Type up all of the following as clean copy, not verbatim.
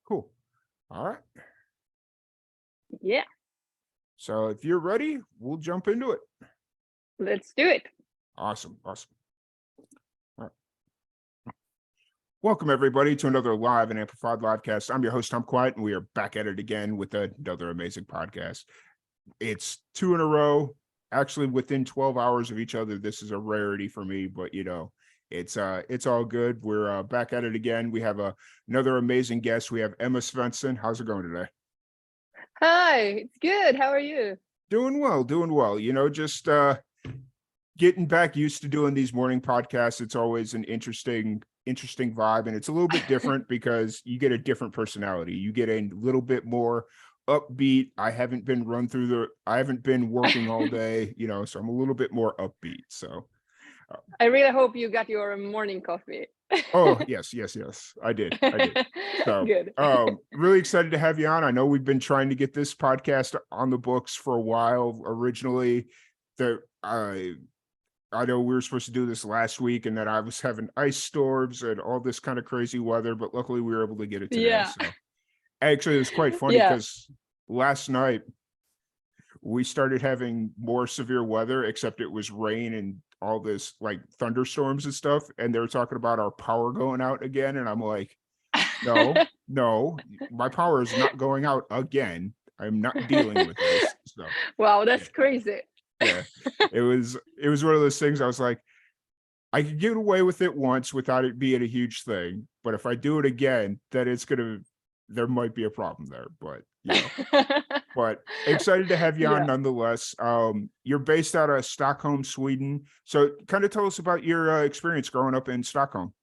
Cool. All right. Yeah, So if you're ready, we'll jump into it. let's do it. Awesome. All right. Welcome, everybody, to another live and amplified livecast. I'm your host, Tom Quiet, and we are back at it again with another amazing podcast. It's 2 in a row, actually within 12 hours of each other. This is a rarity for me, but it's all good. We're back at it again. We have another amazing guest. We have Emma Svensson. How's it going today? Hi, it's good. How are you? Doing well. Just getting back used to doing these morning podcasts. It's always an interesting vibe, and it's a little bit different because you get a different personality. You get a little bit more upbeat. I haven't been working all day, so I'm a little bit more upbeat. So I really hope you got your morning coffee. oh yes, I did. So Good. really excited to have you on. I know we've been trying to get this podcast on the books for a while. Originally, I know we were supposed to do this last week, and then I was having ice storms and all this kind of crazy weather, but luckily we were able to get it today. Yeah. So actually, it was quite funny because last night we started having more severe weather, except it was rain and all this like thunderstorms and stuff. And they were talking about our power going out again. And I'm like, no, my power is not going out again. I'm not dealing with this. So Wow, that's crazy. yeah, it was one of those things. I was like, I could get away with it once without it being a huge thing, but if I do it again, then there might be a problem there. But but excited to have you on nonetheless. You're based out of Stockholm, Sweden. So kind of tell us about your experience growing up in Stockholm.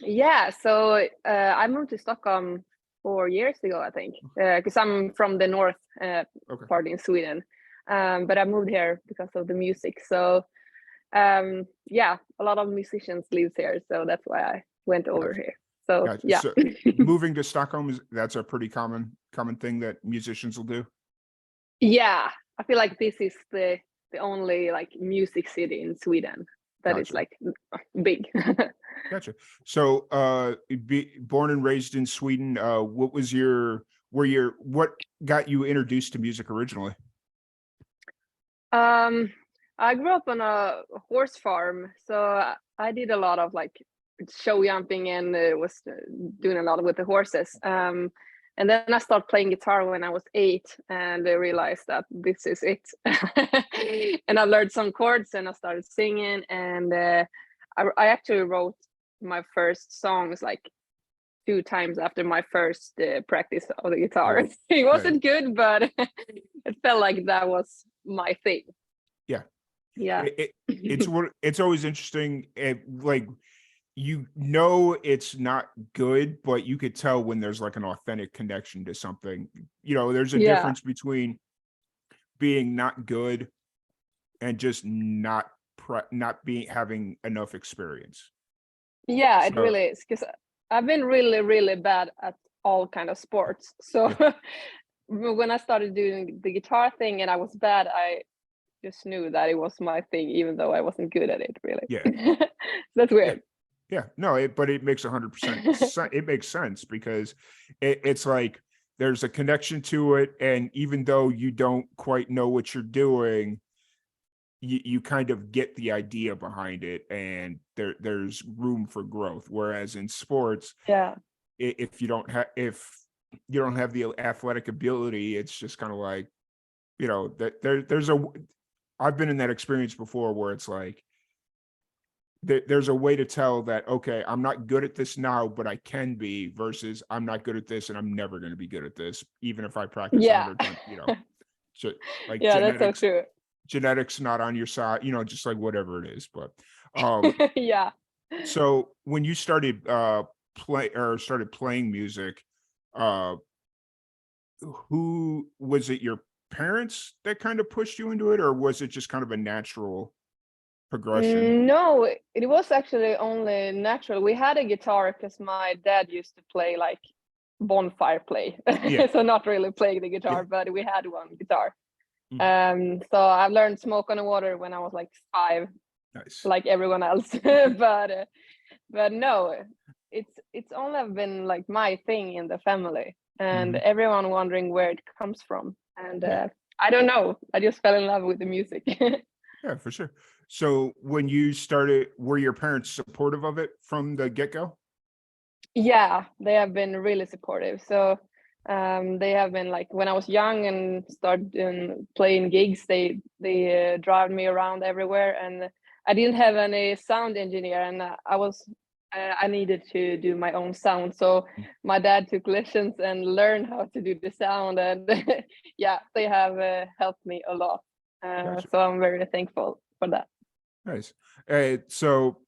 Yeah, so I moved to Stockholm 4 years ago, I think, because I'm from the north part in Sweden. But I moved here because of the music. So a lot of musicians live here, so that's why I went over here. So gotcha. So moving to Stockholm, that's a pretty common thing that musicians will do. Yeah, I feel like this is the only like music city in Sweden that is like big. Gotcha. So born and raised in Sweden, what got you introduced to music originally? I grew up on a horse farm, so I did a lot of like show jumping and was doing a lot with the horses. And then I started playing guitar when I was 8, and I realized that this is it. And I learned some chords and I started singing, and I actually wrote my first songs like 2 times after my first practice of the guitar. It wasn't good, but it felt like that was my thing. Yeah. It's always interesting. It's not good, but you could tell when there's like an authentic connection to something. There's a difference between being not good and just not having enough experience. Yeah, it really is, because I've been really, really bad at all kind of sports. So when I started doing the guitar thing and I was bad, I just knew that it was my thing, even though I wasn't good at it, really. Yeah. That's weird. Yeah. No, but it makes 100% it makes sense, because it's like there's a connection to it, and even though you don't quite know what you're doing, you kind of get the idea behind it, and there's room for growth. Whereas in sports, if you don't have the athletic ability, it's just kind of like, I've been in that experience before where it's like there's a way to tell that, okay, I'm not good at this now, but I can be, versus I'm not good at this and I'm never going to be good at this, even if I practice 100 times, so like that's so true. Genetics not on your side, just like whatever it is. But so when you started playing music, who was it? Your parents that kind of pushed you into it, or was it just kind of a natural progression? No, it was actually only natural. We had a guitar because my dad used to play like bonfire play. So not really playing the guitar, but we had one guitar. So I learned Smoke on the Water when I was like 5. Nice. Like everyone else. But no, it's only been like my thing in the family, and Mhm. everyone wondering where it comes from. And Yeah, I don't know. I just fell in love with the music. yeah, for sure. So when you started, were your parents supportive of it from the get-go? Yeah, they have been really supportive. So they have been like when I was young and started playing gigs, they drive me around everywhere, and I didn't have any sound engineer, and I needed to do my own sound. So Mm, my dad took lessons and learned how to do the sound, and yeah, they have helped me a lot. gotcha. So I'm very thankful for that. Nice. So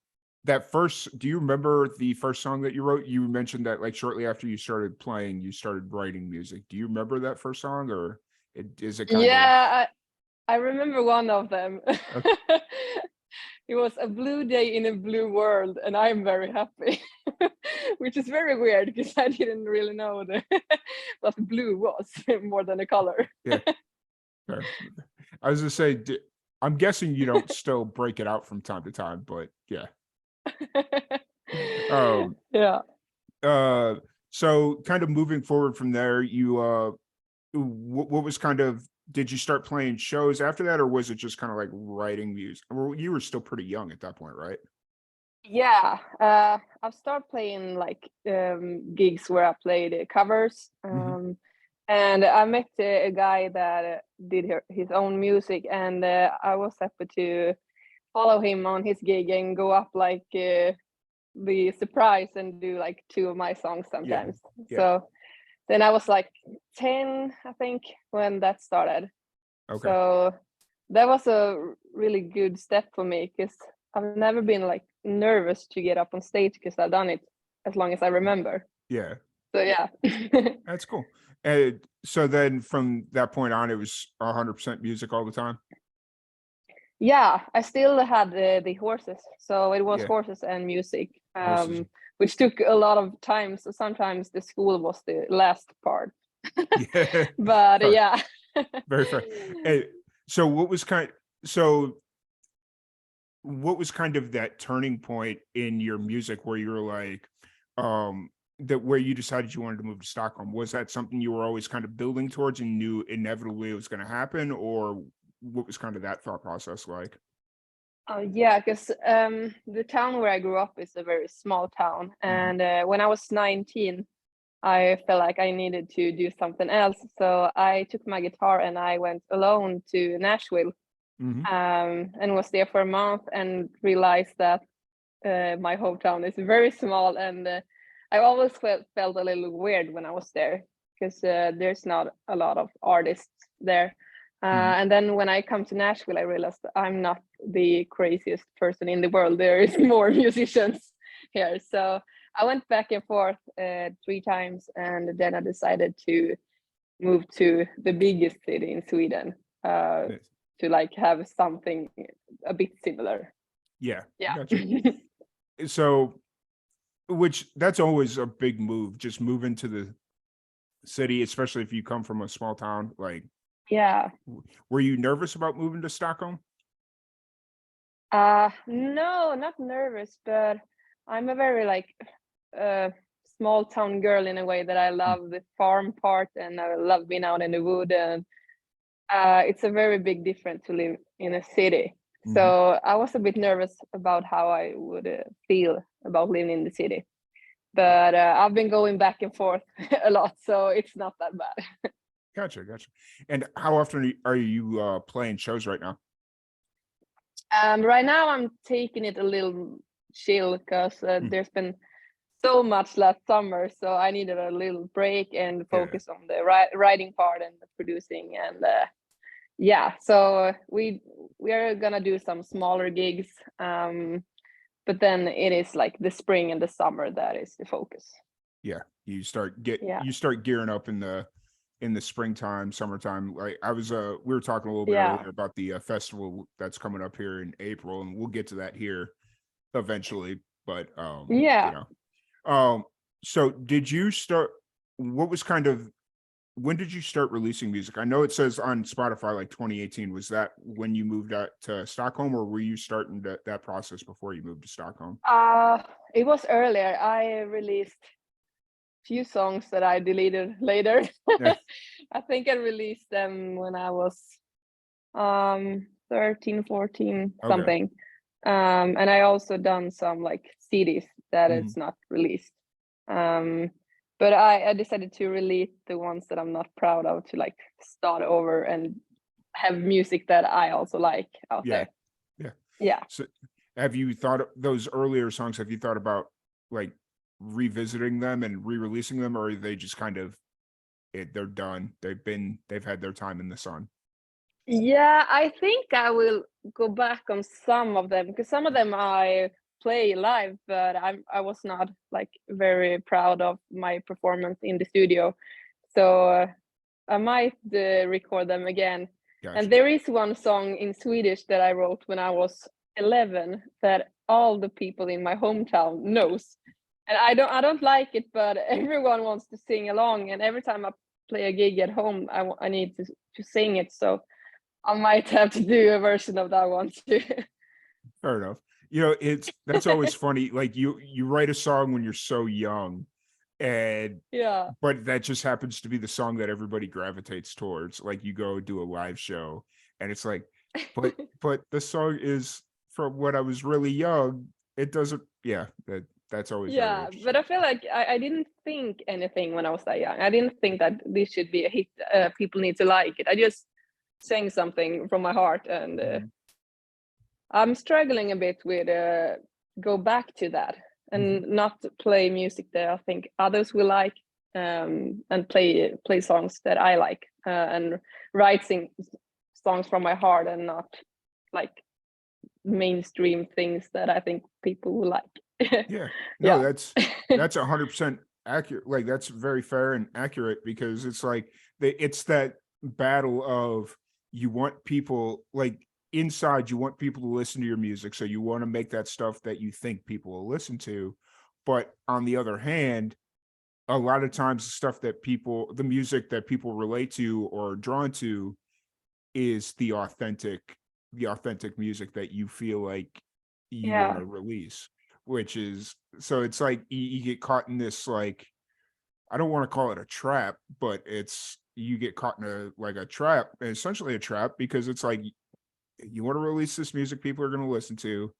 that first, do you remember the first song that you wrote? You mentioned that like shortly after you started playing, you started writing music. Do you remember that first song, or is it kind of Yeah, I remember one of them. okay? It was a blue day in a blue world, and I'm very happy, which is very weird because I didn't really know what blue was more than a color. Yeah, fair. I was gonna say, I'm guessing you don't still break it out from time to time, but yeah. Um, Yeah. uh, so kind of moving forward from there, you what was kind of, did you start playing shows after that, or was it just kind of like writing music? Well, you were still pretty young at that point, right? Yeah, I've started playing like gigs where I played covers, Hmm. and I met a guy that did his own music, and I was happy to follow him on his gig and go up like the surprise and do like two of my songs Yeah, sometimes. yeah. So then I was like 10, I think, when that started. Okay. So that was a really good step for me because I've never been like nervous to get up on stage because I've done it as long as I remember. Yeah, So yeah. that's cool. And so then from that point on, it was 100% music all the time. Yeah, I still had the horses. So it was Yeah, horses and music, horses. which took a lot of time. So sometimes the school was the last part. Yeah, But fair, yeah. very fair. And so so what was kind of that turning point in your music where you were like, um, that where you decided you wanted to move to Stockholm? Was that something you were always kind of building towards and knew inevitably it was going to happen, or what was kind of that thought process like? Yeah, because the town where I grew up is a very small town, Hmm. and when I was 19, I felt like I needed to do something else. So I took my guitar and I went alone to Nashville, Hmm. and was there for a month and realized that my hometown is very small, and I always felt a little weird when I was there because there's not a lot of artists there. Hmm. And then when I come to Nashville, I realized that I'm not the craziest person in the world. There is more musicians here. So I went back and forth 3 times, and then I decided to move to the biggest city in Sweden uh, to like have something a bit similar. Yeah, Yeah. gotcha. So, which that's always a big move, just moving to the city, especially if you come from a small town. Like, Yeah. were you nervous about moving to Stockholm? No, not nervous, but I'm a very like uh small town girl in a way that I Mm, love the farm part and I love being out in the wood, and it's a very big difference to live in a city. mhm. So I was a bit nervous about how I would feel about living in the city. But I've been going back and forth a lot, so it's not that bad. Gotcha, gotcha. And how often are you playing shows right now? Right now I'm taking it a little chill because Mm, there's been so much last summer, so I needed a little break and yeah, focus on the writing part and the producing, and yeah, so we are gonna do some smaller gigs, but then it is like the spring and the summer that is the focus. yeah. Yeah, You start gearing up in the springtime, summertime. Like I was we were talking a little bit yeah, earlier about the festival that's coming up here in April, and we'll get to that here eventually. But you yeah. know, um, so did you start? What was kind of when did you start releasing music? I know it says on Spotify like 2018. Was that when you moved out to Stockholm, or were you starting that process before you moved to Stockholm? It was earlier. I released few songs that I deleted later. Yeah. I think I released them when I was 13, 14, Okay. something. And I also done some like CDs that Mhm. it's not released. But I decided to release the ones that I'm not proud of, to like start over and have music that I also like out Yeah. there. Yeah. Yeah. So have you thought of those earlier songs? Have you thought about like revisiting them and re-releasing them, or are they just kind of they're done? They've had their time in the sun. Yeah, I think I will go back on some of them, because some of them I play live, but I was not like very proud of my performance in the studio. So I might record them again. And Gotcha. there is one song in Swedish that I wrote when I was 11 that all the people in my hometown knows. And I don't like it, but everyone wants to sing along, and every time I play a gig at home, I need to sing it. So I might have to do a version of that one too. Fair enough. That's always funny. Like you write a song when you're so young, and Yeah. but that just happens to be the song that everybody gravitates towards. Like you go do a live show, and it's like, but the song is from when I was really young. It doesn't. Yeah, that's always very Yeah, but interesting. I feel like I didn't think anything when I was that young. I didn't think that this should be a hit. People need to like it. I just sang something from my heart, and Mhm. I'm struggling a bit with go back to that and Mhm. not play music that I think others will like, and play songs that I like, and writing songs from my heart, and not like mainstream things that I think people will like. Yeah. No, Yeah. that's 100% accurate. Like that's very fair and accurate, because it's like it's that battle of, you want people like inside, you want people to listen to your music, so you want to make that stuff that you think people will listen to. But on the other hand, a lot of times the music that people relate to or are drawn to is the authentic music that you feel like you want Yeah. to release, which is, so it's like you get caught in this, like, I don't want to call it a trap, but you get caught in a trap, essentially a trap, because it's like you want to release this music people are going to listen to,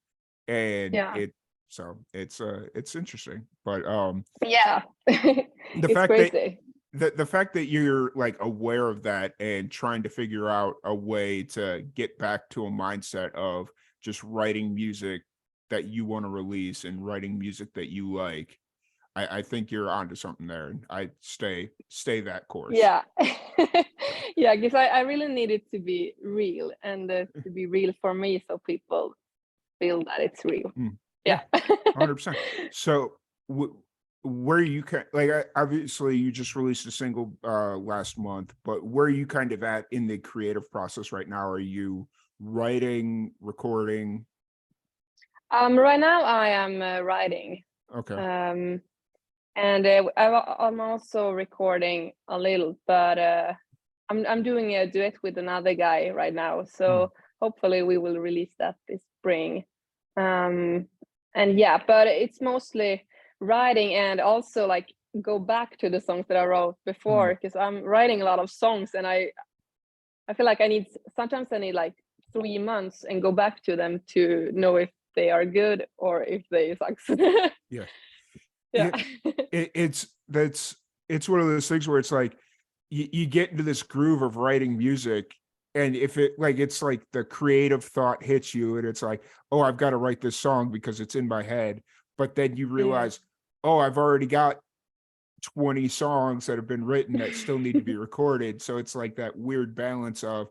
and Yeah. it's interesting. But Yeah. the It's fact that crazy. the fact that you're like aware of that and trying to figure out a way to get back to a mindset of just writing music that you want to release and writing music that you like, I think you're onto something there, and I stay that course. Yeah. Yeah, because I really need it to be real, and to be real for me, so people feel that it's real. Mm, yeah, Yeah. 100%. So where you can, like, obviously you just released a single last month, but where are you kind of at in the creative process right now? Are you writing, recording? Right now I am writing, Okay. um, and I'm also recording a little, but I'm doing a duet with another guy right now, Mm, so hopefully we will release that this spring. Um, and yeah, but it's mostly writing, and also like go back to the songs that I wrote before, mm, because I'm writing a lot of songs, and I feel like sometimes I need like 3 months and go back to them to know if they are good or if they suck. yeah. Yeah. It, it's one of those things where it's like you get into this groove of writing music, and if it's like the creative thought hits you, and it's like, oh, I've got to write this song because it's in my head, but then you Yeah. realize, oh, I've already got 20 songs that have been written that still need to be recorded. So it's like that weird balance of,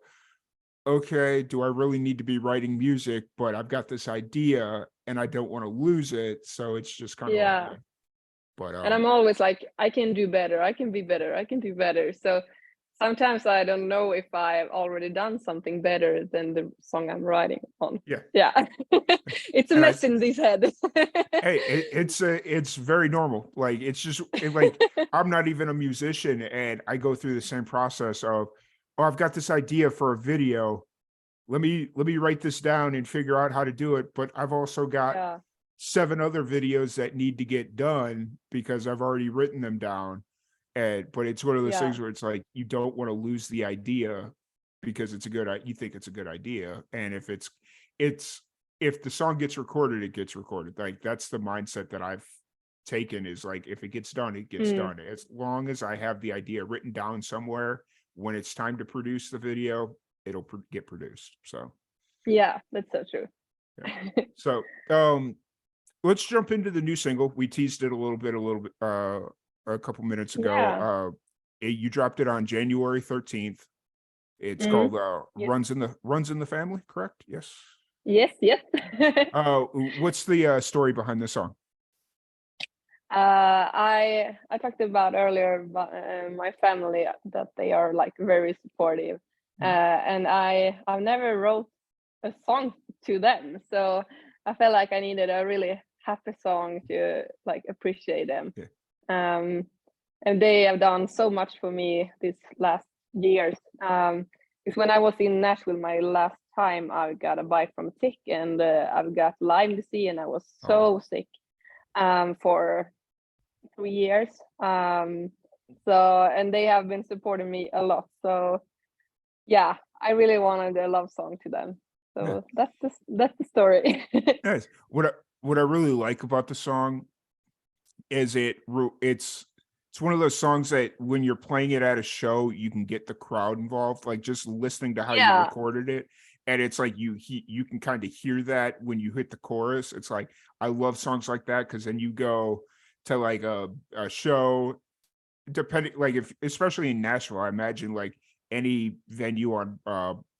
okay, do I really need to be writing music, but I've got this idea and I don't want to lose it, so it's just kind of like, Yeah. yeah. But And I'm always like, I can do better, I can be better, I can do better. So sometimes I don't know if I've already done something better than the song I'm writing on. Yeah. Yeah. It's a And mess in this head. hey, it's very normal. Like it's just like I'm not even a musician, and I go through the same process of, oh, I've got this idea for a video. Let me write this down and figure out how to do it. But I've also got Yeah. 7 other videos that need to get done because I've already written them down. And but it's one of those Yeah. things where it's like you don't want to lose the idea because it's a good you think it's a good idea. And it's if the song gets recorded, it gets recorded. Like that's the mindset that I've taken is like if it gets done, it gets Mm. done. As long as I have the idea written down somewhere, when it's time to produce the video, it'll get produced. So Yeah, that's so true. yeah. So let's jump into the new single. We teased it a little bit a couple minutes ago. Yeah. You dropped it on January 13th. It's Mhm. called Yes. Runs in the Family, correct? Yes. Yes, yes. What's the story behind the song? I talked about earlier about my family that they are like very supportive, and I've never wrote a song to them, so I felt like I needed a really happy song to like appreciate them. Yeah. And they have done so much for me these last years. Because when I was in Nashville my last time, I got a bite from a tick, and I've got Lyme disease, and I was Oh, so sick for 3 years. So and they have been supporting me a lot. So yeah, I really wanted a love song to them. yeah. So that's the story. Nice. What I really like about the song is it's one of those songs that when you're playing it at a show, you can get the crowd involved. Like just listening to how you Yeah, recorded it, and it's like you can kind of hear that when you hit the chorus. It's like I love songs like that because then you go to like a show, depending like if especially in Nashville, I imagine like any venue on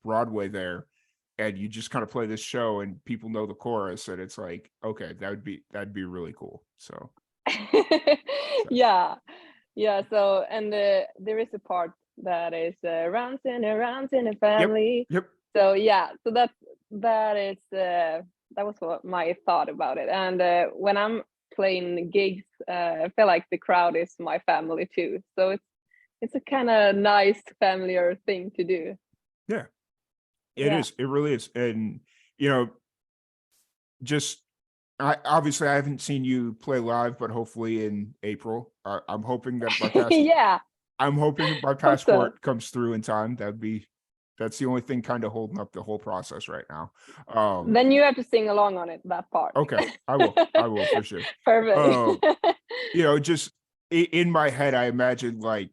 Broadway there, and you just kind of play this show and people know the chorus, and it's like okay, that'd be really cool. So yeah, yeah. So and there is a part that is rounds in a yep, family. yep. So yeah, so that is that was what my thought about it. And when I'm playing gigs, I feel like the crowd is my family too. So it's a kind of nice familiar thing to do. Yeah, it Yeah. is. It really is. And you know, just I obviously I haven't seen you play live, but hopefully in April. I'm hoping that Yeah, I'm hoping my hope so. passport comes through in time. That's the only thing kind of holding up the whole process right now. Then you have to sing along on it, that part. Okay, I will. I will for sure. Perfect. You know, just in my head, I imagine like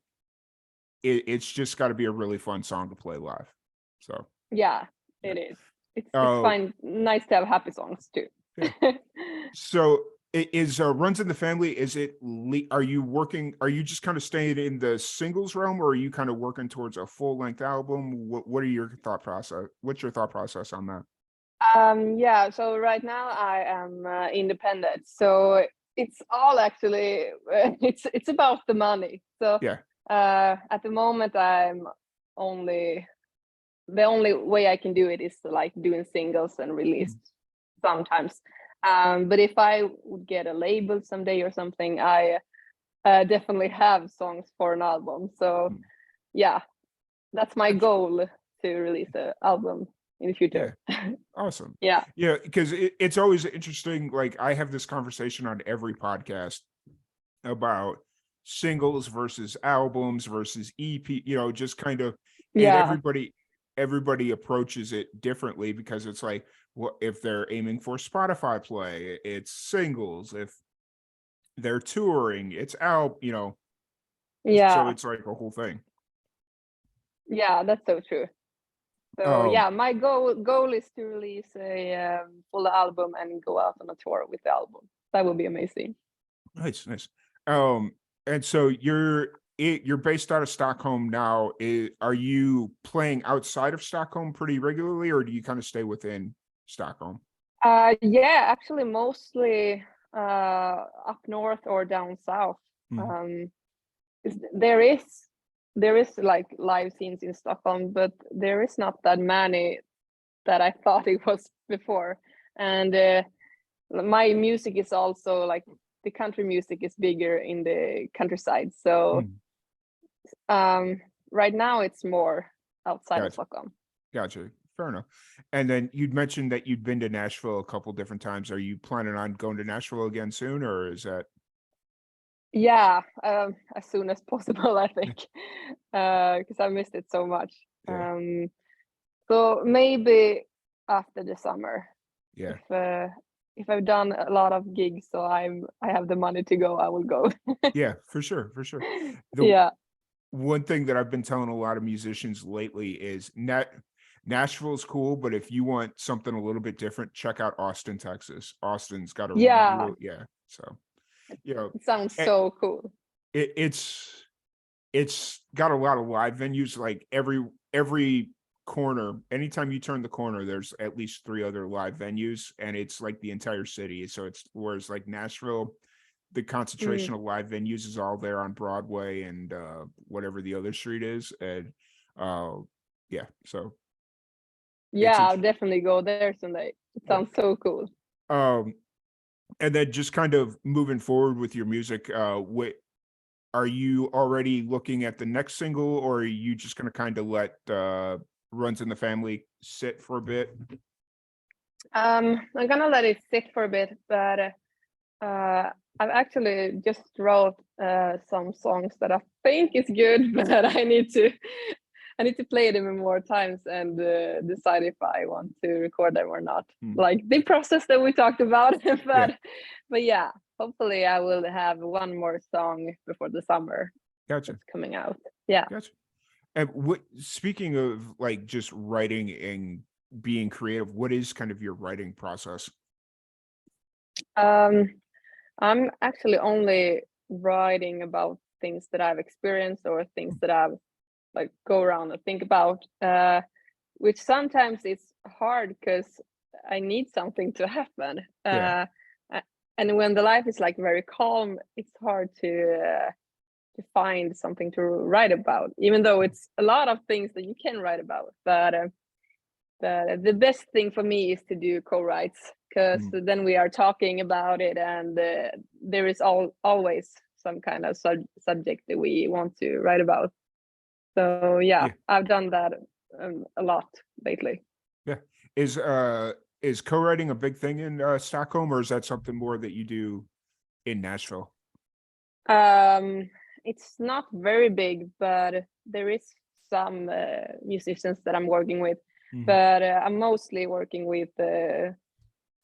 it's just got to be a really fun song to play live. So Yeah, yeah. it is. It's Uh, fine. Nice to have happy songs too. yeah. So is Runs in the Family, is it are you working, are you just kind of staying in the singles realm, or are you kind of working towards a full-length album? What are your thought process? What's your thought process on that? Yeah, so right now I am independent. So it's all actually it's about the money. So Yeah. at the moment I'm only the only way I can do it is like doing singles and release Mm, sometimes. But if I would get a label someday or something, I definitely have songs for an album. So mm. yeah, that's my Gotcha. goal to release an album in the Yeah. future. Awesome. Yeah. Yeah, because it's always interesting. Like I have this conversation on every podcast about singles versus albums versus EP, you know, just kind of, and Yeah. everybody approaches it differently because it's like, well, if they're aiming for Spotify play, it's singles. If they're touring, it's out, you know, so Yeah. it's like a whole thing. Yeah, that's so true. So Um, yeah, my goal is to release a full album and go out on a tour with the album. That would be amazing. nice, nice. Um, and so you're based out of Stockholm now. Are you playing outside of Stockholm pretty regularly, or do you kind of stay within Stockholm? Yeah, actually mostly up north or down south. Mhm. There is there is like live scenes in Stockholm, but there is not that many that I thought it was before. And my music is also like, the country music is bigger in the countryside. So right now it's more outside of Stockholm. Gotcha. Fair enough. And then you'd mentioned that you'd been to Nashville a couple different times. Are you planning on going to Nashville again soon, or is that? Yeah, as soon as possible, I think, because I missed it so much. Yeah. So maybe after the summer. Yeah. If I've done a lot of gigs, so I have the money to go, I will go. Yeah, for sure, for sure. Yeah. One thing that I've been telling a lot of musicians lately is Nashville's cool, but if you want something a little bit different, check out Austin, Texas. Austin's got a Yeah. So you know, It sounds so cool. it's got a lot of live venues. Like every corner, anytime you turn the corner, there's at least 3 other live venues, and it's like the entire city. So it's, whereas like Nashville, the concentration of live venues is all there on Broadway and whatever the other street is. And yeah, so yeah, I'll definitely go there someday. It sounds so cool. And then just kind of moving forward with your music, what are you already looking at the next single, or are you just going to kind of let Runs in the Family sit for a bit? I'm gonna let it sit for a bit, but I've actually just wrote some songs that I think is good, but I need to play them more times and decide if I want to record them or not. Like the process that we talked about. But yeah, hopefully I will have one more song before the summer. Gotcha. That's coming out. Yeah. Gotcha. And speaking of like just writing and being creative, what is kind of your writing process? I'm actually only writing about things that I've experienced or things that I've like go around and think about, which sometimes it's hard because I need something to happen. And when the life is like very calm, it's hard to find something to write about, even though it's a lot of things that you can write about. But the best thing for me is to do co-writes, because then we are talking about it, and there is always some kind of subject that we want to write about. So yeah, I've done that a lot lately. Yeah. Is co-writing a big thing in Stockholm, or is that something more that you do in Nashville? It's not very big, but there is some musicians that I'm working with. But I'm mostly working with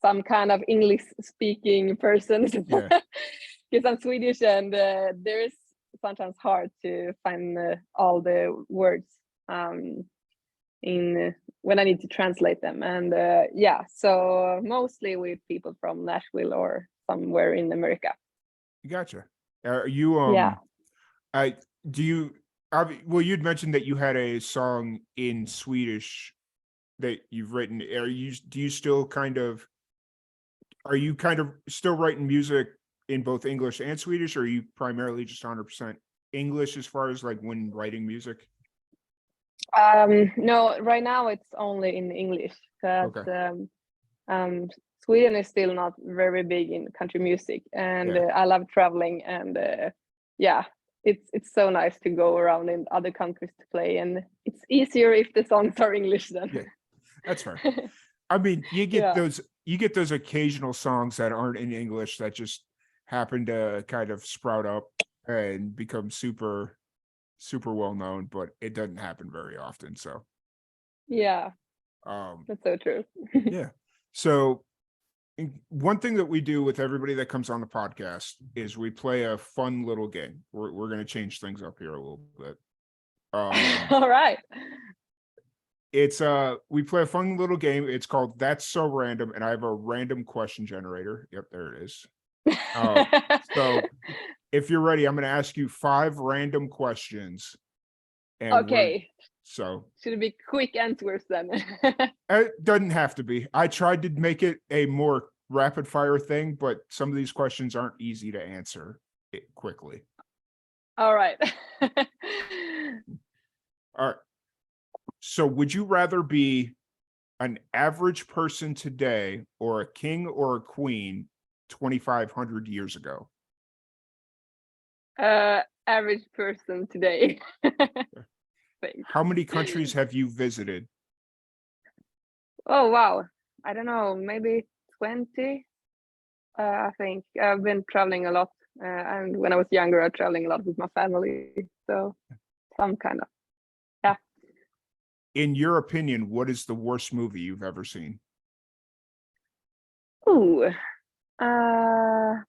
some kind of English speaking persons, because I'm Swedish, and there is sometimes hard to find all the words in when I need to translate them. And so mostly with people from Nashville or somewhere in America. Gotcha. Are you well, you'd mentioned that you had a song in Swedish that you've written. Are you still kind of still writing music in both English and Swedish, or are you primarily just 100% English as far as like when writing music? No, right now it's only in English, because Sweden is still not very big in country music, and I love traveling, and it's so nice to go around in other countries to play, and it's easier if the songs are English then. Yeah, that's fair. I mean, you get those occasional songs that aren't in English that just happen to kind of sprout up and become super well known, but it doesn't happen very often. So yeah, that's so true. Yeah. So one thing that we do with everybody that comes on the podcast is we play a fun little game. We're going to change things up here a little bit. All right. It's we play a fun little game. It's called That's So Random, and I have a random question generator. Yep, there it is. So if you're ready, I'm going to ask you 5 random questions. And okay. So should it be quick answers then? It doesn't have to be. I tried to make it a more rapid fire thing, but some of these questions aren't easy to answer quickly. All right. All right. So would you rather be an average person today or a king or a queen 2,500 years ago? Average person today. Thanks. How many countries have you visited? Oh wow. I don't know, maybe 20. I think I've been traveling a lot, and when I was younger, I was traveling a lot with my family. So some kind of, yeah. In your opinion, what is the worst movie you've ever seen? Ooh, wow.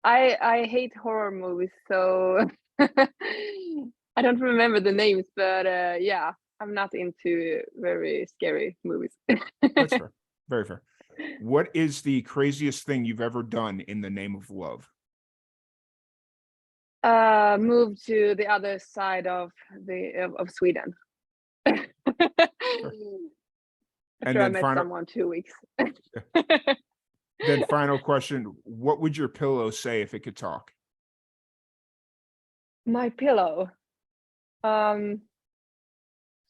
I hate horror movies, so I don't remember the names, but yeah, I'm not into very scary movies. That's fair. Very fair. What is the craziest thing you've ever done in the name of love? Moved to the other side of of Sweden. Sure. And After I then met final someone 2 weeks. then final question, what would your pillow say if it could talk? My pillow. Um,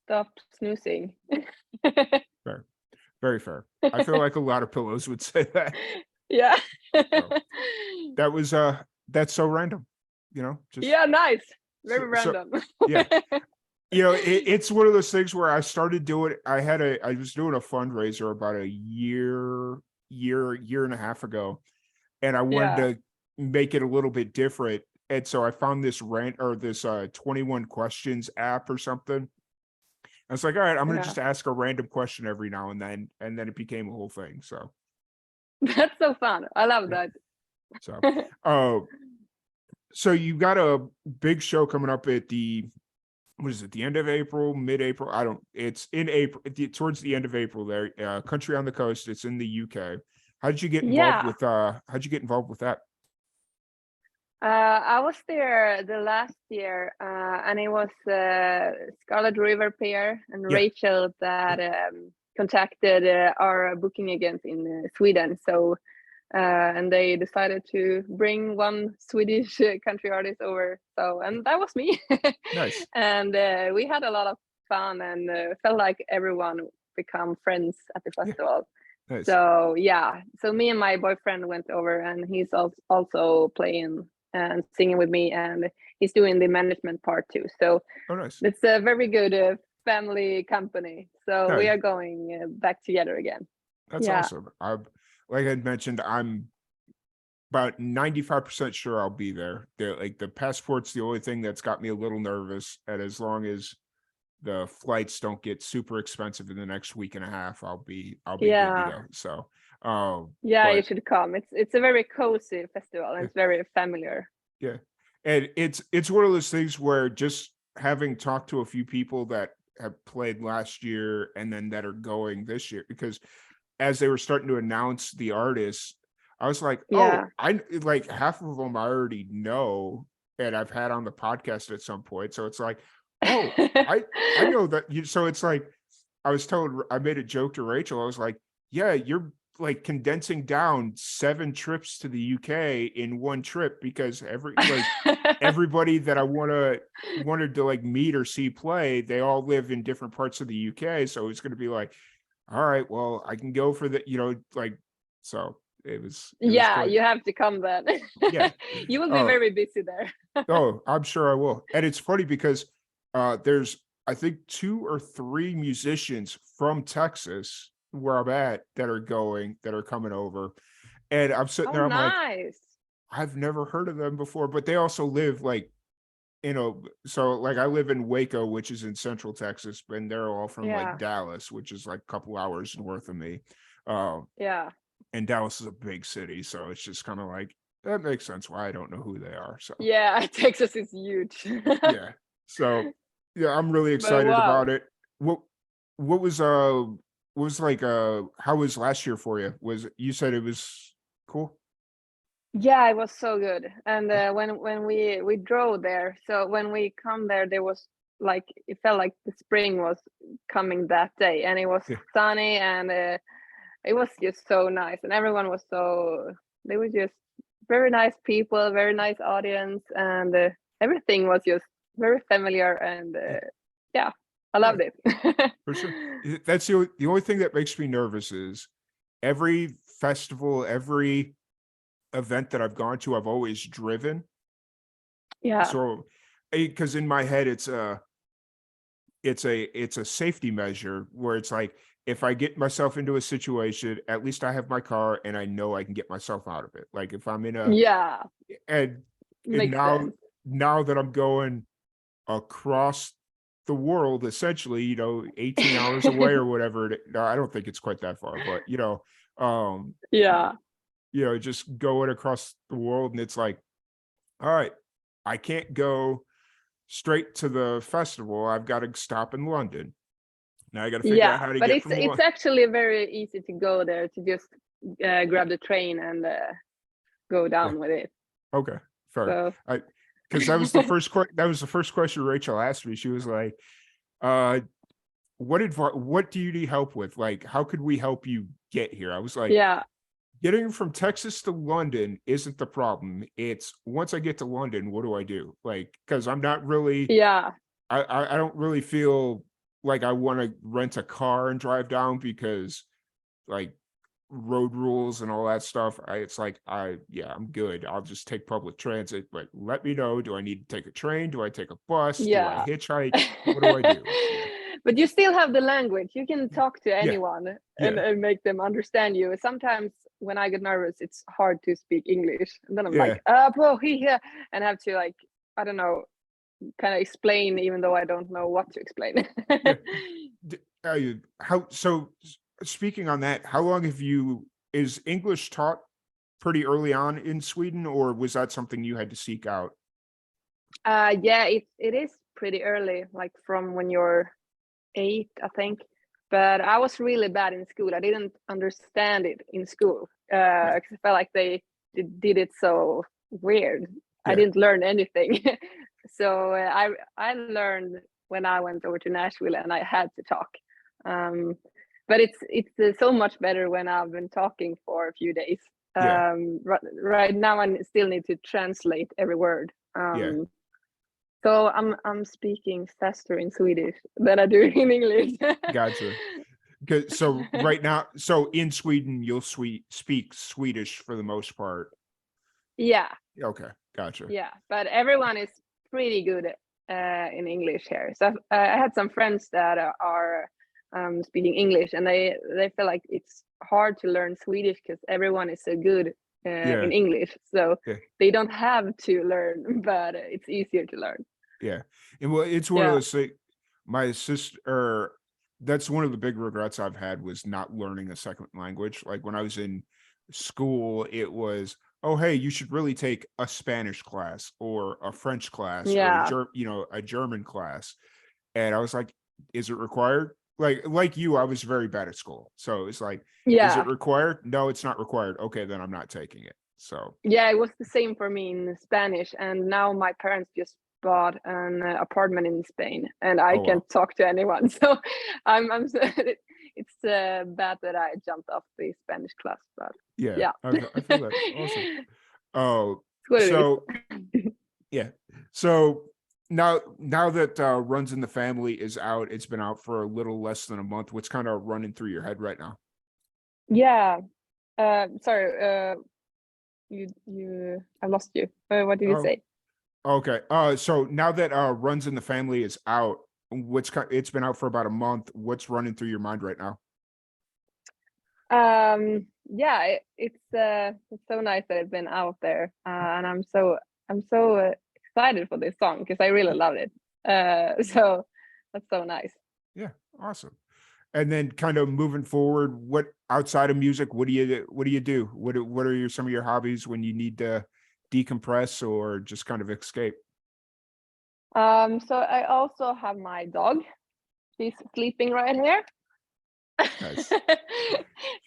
Stop snoozing. Fair. Very fair. I feel like a lot of pillows would say that. Yeah. So that was that's so random, just Yeah, nice. Very so random. yeah. It's one of those things where I started doing I was doing a fundraiser about a year and a half ago, and I wanted Yeah, to make it a little bit different. And so I found this 21 questions app or something. I was like, all right, I'm gonna yeah. just ask a random question every now and then it became a whole thing. That's so fun. I love Yeah. that. So uh so you got a big show coming up at the what is it, the end of April, mid-April? I don't it's in April, towards the end of April there, Country on the Coast. It's in the UK. Yeah. How'd you get involved with that? I was there the last year, and it was Scarlet River Pair and Yeah. Rachel that contacted our booking agent in Sweden. So, and they decided to bring one Swedish country artist over. So, and that was me. Nice. And we had a lot of fun and felt like everyone become friends at the Yeah. festival. Nice. So yeah, so me and my boyfriend went over, and he's also playing and singing with me, and he's doing the management part too. So Oh, nice. it's a very good family company. So we Nice. are going back together again. That's Yeah, awesome. Like I mentioned, I'm about 95% sure I'll be there. The passport's the only thing that's got me a little nervous. And as long as the flights don't get super expensive in the next week and a half, I'll be good to yeah, go. So, um, yeah. You but should come. It's a very cozy festival, and yeah, it's very familiar. yeah. And it's one of those things where just having talked to a few people that have played last year and then that are going this year, because as they were starting to announce the artists, I was like, oh, Yeah, I like half of them I already know and I've had on the podcast at some point. So it's like, oh, I know that you. So it's like I made a joke to Rachel. I was like, yeah, you're like condensing down 7 trips to the UK in one trip, because everybody that I wanted to like meet or see play, they all live in different parts of the UK. So it's going to be like, all right, well, I can go for the, so it was yeah. quite, You have to come then. yeah. You will be Oh, very busy there. oh, I'm sure I will. And it's funny because there's, I think, 2 or 3 musicians from Texas where I'm at that are coming over. And I'm sitting Oh, there, I'm like, nice. I've never heard of them before, but they also live like, so like I live in Waco, which is in Central Texas, and they're all from like Yeah, Dallas, which is like a couple hours north of me. Um, yeah. and Dallas is a big city, so it's just kind of like that makes sense why I don't know who they are. So Yeah, Texas is huge. yeah, so yeah, I'm really But excited about wow. it. What what was like how was last year for you? Was you said it was cool? Yeah, it was so good. And Yeah, when we drove there, so when we come there, there was like it felt like the spring was coming that day, and it was yeah, sunny, and it was just so nice, and everyone was so they were just very nice people, very nice audience, and everything was just very familiar, and yeah, I loved it. For sure. That's the only thing that makes me nervous is every festival, every event that I've gone to, I've always driven. Yeah, So, because in my head, it's a safety measure where it's like, if I get myself into a situation, at least I have my car and I know I can get myself out of it. Like if I'm in a, yeah, and makes sense. now that I'm going across the world, essentially, 18 hours away or whatever. No, I don't think it's quite that far, but um, Yeah, just going across the world, and it's like, all right, I can't go straight to the festival. I've got to stop in London. Now I got to figure out yeah, how to but get it's from it's London. actually very easy to go there, to just grab the train and go Yeah. down with it. Okay. Fair. So Because that was the first question Rachel asked me. She was like, uh, what do you need help with? Like, how could we help you get here? I was like, yeah, getting from Texas to London isn't the problem. It's once I get to London, what do I do? Like, because I'm not really, yeah, I don't really feel like I want to rent a car and drive down because like road rules and all that stuff. Yeah, I'm good. I'll just take public transit. But let me know. Do I need to take a train? Do I take a bus? Do I yeah. hitchhike? What do I do? Yeah. But you still have the language. You can talk to Yeah. anyone Yeah. and make them understand you. Sometimes when I get nervous, it's hard to speak English, and then I'm Yeah. like, bro, here, and have to, like, I don't know, kind of explain, even though I don't know what to explain. Yeah. Speaking on that, how long is English taught pretty early on in Sweden, or was that something you had to seek out? Yeah, it is pretty early, like from when you're 8, I think. But I was really bad in school. I didn't understand it in school, Yeah. 'cause I felt like they did it so weird. I Yeah. didn't learn anything. So I learned when I went over to Nashville and I had to talk. Um, but it's so much better when I've been talking for a few days. Yeah. Right now I still need to translate every word. Yeah. So I'm speaking faster in Swedish than I do in English. Gotcha. So right now, so in Sweden, you'll speak Swedish for the most part. Yeah, Okay, gotcha. yeah, but everyone is pretty good in English here. So I had some friends that are speaking English, and they feel like it's hard to learn Swedish because everyone is so good Yeah. in English. So Yeah. they don't have to learn, but it's easier to learn. Yeah. And well, it's one of Yeah, those things. My sister, that's one of the big regrets I've had was not learning a second language. Like when I was in school, it was, oh, hey, you should really take a Spanish class or a French class or yeah, a German class. And I was like, is it required? Like you, I was very bad at school. So it's like, is it yeah. required? No, it's not required. Okay, then I'm not taking it. So Yeah, it was the same for me in Spanish, and now my parents just bought an apartment in Spain, and I oh can't well. talk to anyone. So I'm it's bad that I jumped off the Spanish class, but Yeah, yeah, I feel that. Awesome. it's Oh, what it so is. yeah. So now that Runs in the Family is out, it's been out for a little less than a month. What's kind of running through your head right now? Yeah. Sorry. You. I lost you. What did you Oh, say? okay. So now that Runs in the Family is out, it's been out for about a month. What's running through your mind right now? Yeah, it's so nice that it's been out there, and I'm so excited for this song because I really love it. So that's so nice. Yeah, awesome. And then kind of moving forward, what outside of music, what do you do? What are some of your hobbies when you need to decompress or just kind of escape? So I also have my dog. She's sleeping right here. Nice.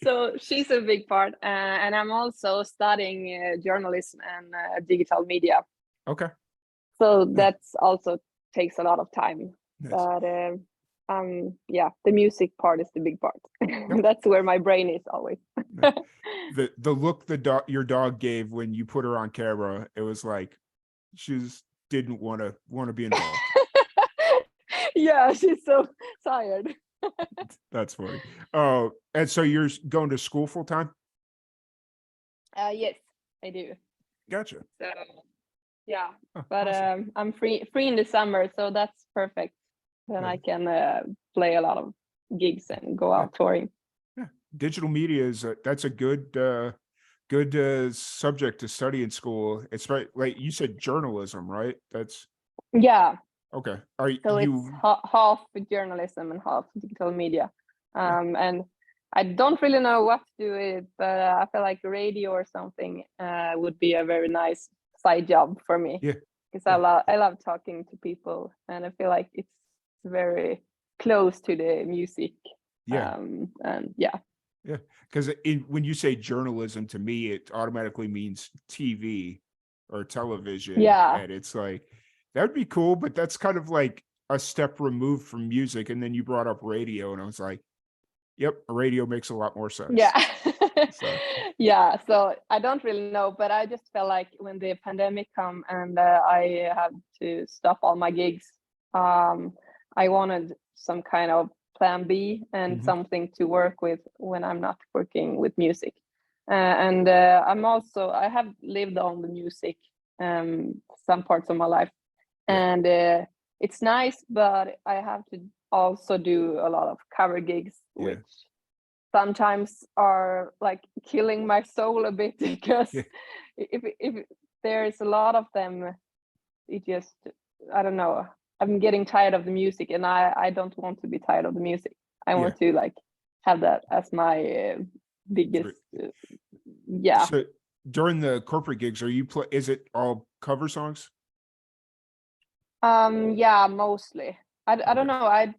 So she's a big part, and I'm also studying journalism and digital media. Okay. So Yeah. that's also takes a lot of time. Nice. But yeah, the music part is the big part. Yep. That's where my brain is always. The look your dog gave when you put her on camera, it was like she's didn't want to be involved. Yeah, she's so tired. That's funny. Oh, and so you're going to school full time? Yes, I do. Gotcha. So yeah, Oh, but awesome. I'm free in the summer, so that's perfect. Then Yeah. I can play a lot of gigs and go out touring. Yeah. Digital media is that's a good subject to study in school. It's right, like you said, journalism, right? That's Yeah, okay. Are so it's you half journalism and half digital media. yeah, And I don't really know what to do with it, but I feel like radio or something would be a very nice side job for me, yeah, because yeah, I love talking to people, and I feel like it's very close to the music. yeah, And yeah. yeah. Because when you say journalism, to me, it automatically means TV or television, Yeah. and it's like that would be cool, but that's kind of like a step removed from music. And then you brought up radio, and I was like, yep, radio makes a lot more sense. Yeah. So Yeah, so I don't really know, but I just felt like when the pandemic come and I had to stop all my gigs, I wanted some kind of plan B and mhm, something to work with when I'm not working with music. And I have lived on the music some parts of my life, yeah, and it's nice, but I have to also do a lot of cover gigs, yeah, which sometimes are like killing my soul a bit, because yeah, if there's a lot of them, it just, I don't know, I'm getting tired of the music, and I don't want to be tired of the music. I yeah. want to like have that as my biggest yeah. So during the corporate gigs, are you play? Is it all cover songs? Yeah, mostly. I don't Okay. know,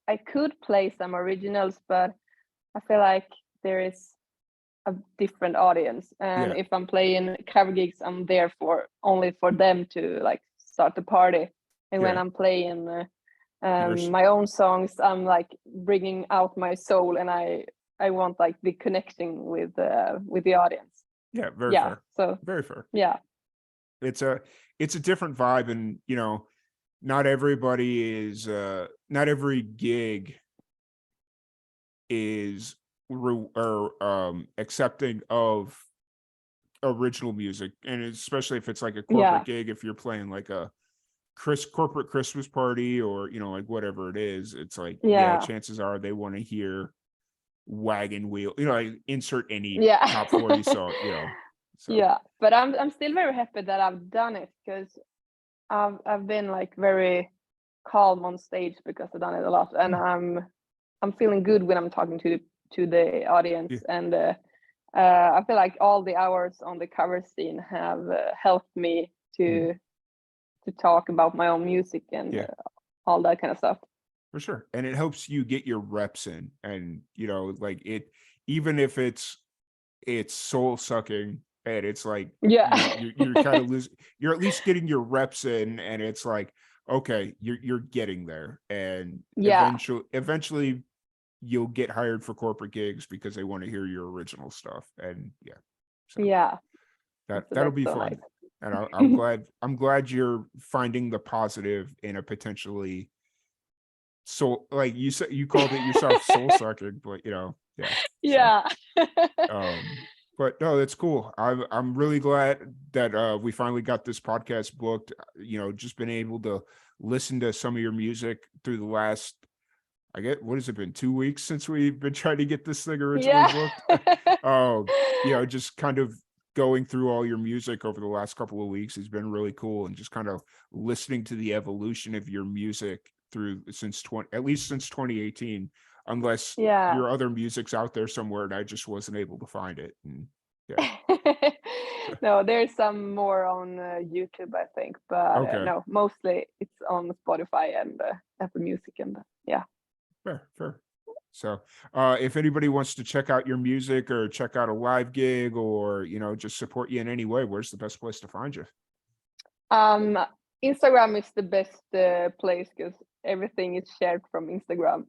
I could play some originals, but I feel like there is a different audience, and Yeah. if I'm playing cover gigs, I'm there for only for them to like start the party, and when Yeah. I'm playing You're s- my own songs, I'm like bringing out my soul, and I want like the connection with the audience. yeah, very Yeah, fair. so Very fair. yeah. It's a different vibe, and not everybody is not every gig is accepting of original music, and especially if it's like a corporate Yeah, gig, if you're playing like a corporate Christmas party, or like whatever it is, it's like, yeah, yeah, chances are they want to hear Wagon Wheel, like insert any yeah. top 40 song, so Yeah, but I'm still very happy that I've done it, because I've been like very calm on stage because I've done it a lot, and mm, I'm feeling good when I'm talking to the yeah, audience, and I feel like all the hours on the cover scene have helped me mm, to talk about my own music and yeah, all that kind of stuff. for sure. And it helps you get your reps in, and like it, even if it's soul sucking, and it's like Yeah. you're kind of losing, you're at least getting your reps in, and it's like, okay, you're getting there, and Yeah, eventually you'll get hired for corporate gigs because they want to hear your original stuff. And yeah, so yeah. So that'll that's be so fun. nice. And I'm glad you're finding the positive in a potentially soul, like you said, you called it yourself soul sucking, but yeah, so Yeah. but no, that's cool. I'm really glad that we finally got this podcast booked. Just been able to listen to some of your music through the last, I get, what has it been, 2 weeks since we've been trying to get this thing originally Yeah. booked? Just kind of going through all your music over the last couple of weeks has been really cool, and just kind of listening to the evolution of your music through at least since 2018, unless Yeah. your other music's out there somewhere and I just wasn't able to find it. And yeah. No, there's some more on YouTube, I think, but Okay. no, mostly it's on Spotify and Apple Music, and yeah. Fair, fair. So, if anybody wants to check out your music or check out a live gig, or, just support you in any way, where's the best place to find you? Um, Instagram is the best place, because everything is shared from Instagram.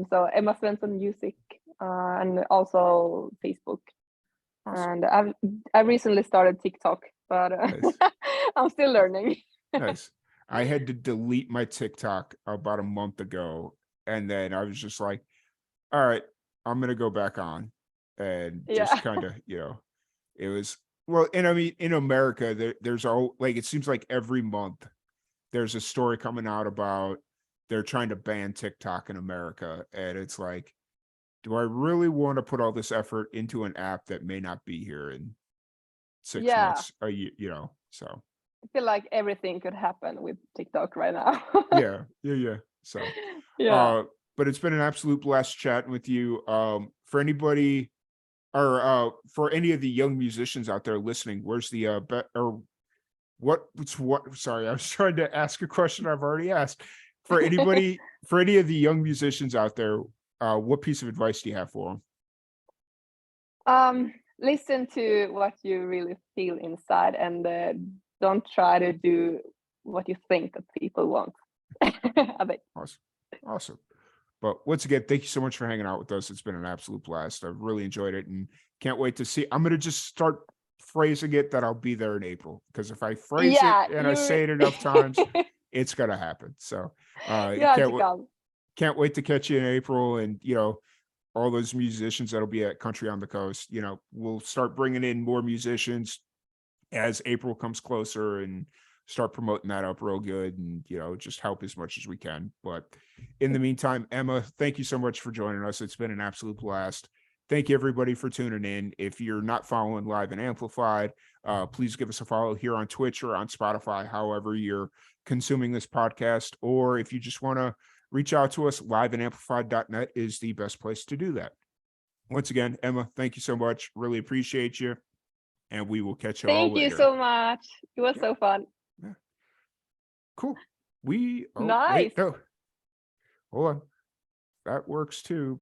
So Emma Svensson Music, and also Facebook. Awesome. And I recently started TikTok, but Nice. I'm still learning. Nice. I had to delete my TikTok about a month ago, and then I was just like, all right, I'm gonna go back on and just Yeah. kind of, it was well, and I mean, in America, there's all like it seems like every month there's a story coming out about they're trying to ban TikTok in America, and it's like, do I really want to put all this effort into an app that may not be here in six Yeah. months, a year, so. I feel like everything could happen with TikTok right now. Yeah. So, Yeah. uh, but it's been an absolute blast chatting with you. For anybody or for any of the young musicians out there listening, where's the or what? Sorry, I was trying to ask a question I've already asked. For anybody, for any of the young musicians out there, what piece of advice do you have for Listen to what you really feel inside, and don't try to do what you think that people want. I think. them? Awesome. But once again, thank you so much for hanging out with us. It's been an absolute blast. I've really enjoyed it and can't wait to see. I'm going to just start phrasing it that I'll be there in April because if I phrase it Yeah, and I you say it enough times, it's going to happen. So, you have can't to come. can't wait to catch you in April and, all those musicians that'll be at Country on the Coast, we'll start bringing in more musicians as April comes closer and start promoting that up real good and just help as much as we can. But in the meantime, Emma, thank you so much for joining us. It's been an absolute blast. Thank you everybody for tuning in. If you're not following Live and Amplified, please give us a follow here on Twitch or on Spotify, however you're consuming this podcast. Or if you just want to reach out to us, liveandamplified.net is the best place to do that. Once again, Emma, thank you so much. Really appreciate you. And we will catch you all Thank you later. so much. It was so fun. Yeah. Cool. Oh, Nice. wait, no. Hold on. That works too.